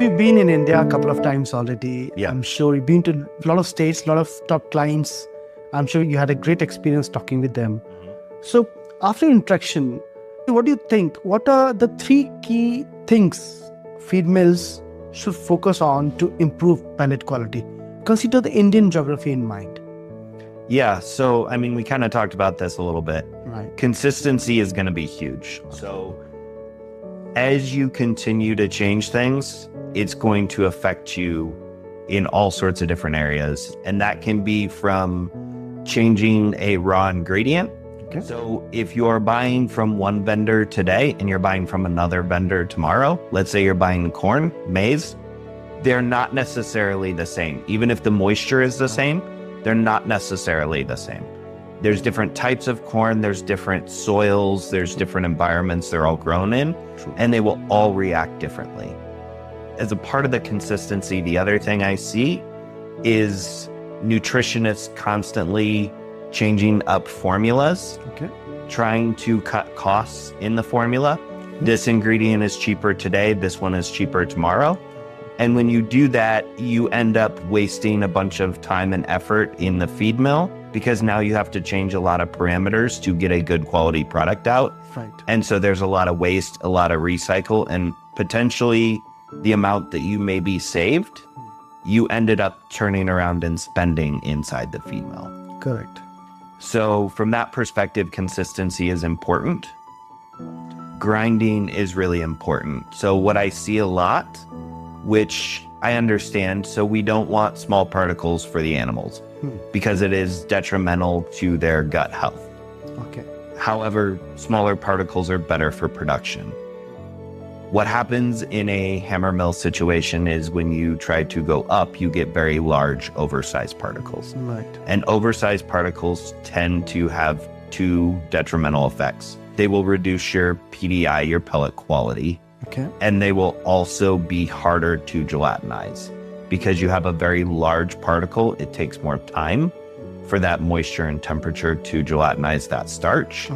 We've been in India a couple of times already. Yeah. I'm sure you've been to a lot of states, a lot of top clients. I'm sure you had a great experience talking with them. So after interaction, what do you think? What are the 3 key things feed mills should focus on to improve pellet quality? Consider the Indian geography in mind. Yeah, so I mean, we kind of talked about this a little bit. Right. Consistency is going to be huge. So as you continue to change things, it's going to affect you in all sorts of different areas. And that can be from changing a raw ingredient. Okay. So if you're buying from one vendor today and you're buying from another vendor tomorrow, let's say you're buying corn, maize, they're not necessarily the same. Even if the moisture is the same, they're not necessarily the same. There's different types of corn, there's different soils, there's different environments they're all grown in, and they will all react differently. As a part of the consistency, the other thing I see is nutritionists constantly changing up formulas, trying to cut costs in the formula. This ingredient is cheaper today, this one is cheaper tomorrow. And when you do that, you end up wasting a bunch of time and effort in the feed mill because now you have to change a lot of parameters to get a good quality product out. Right. And so there's a lot of waste, a lot of recycle, and potentially the amount that you maybe saved, you ended up turning around and spending inside the feed mill. Correct. So from that perspective, consistency is important. Grinding is really important. So what I see a lot, which I understand, so we don't want small particles for the animals because it is detrimental to their gut health. Okay. However, smaller particles are better for production. What happens in a hammer mill situation is when you try to go up, you get very large, oversized particles. Right. And oversized particles tend to have 2 detrimental effects. They will reduce your PDI, your pellet quality, and they will also be harder to gelatinize. Because you have a very large particle, it takes more time for that moisture and temperature to gelatinize that starch,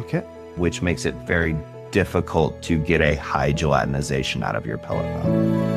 which makes it very difficult to get a high gelatinization out of your pellet mill.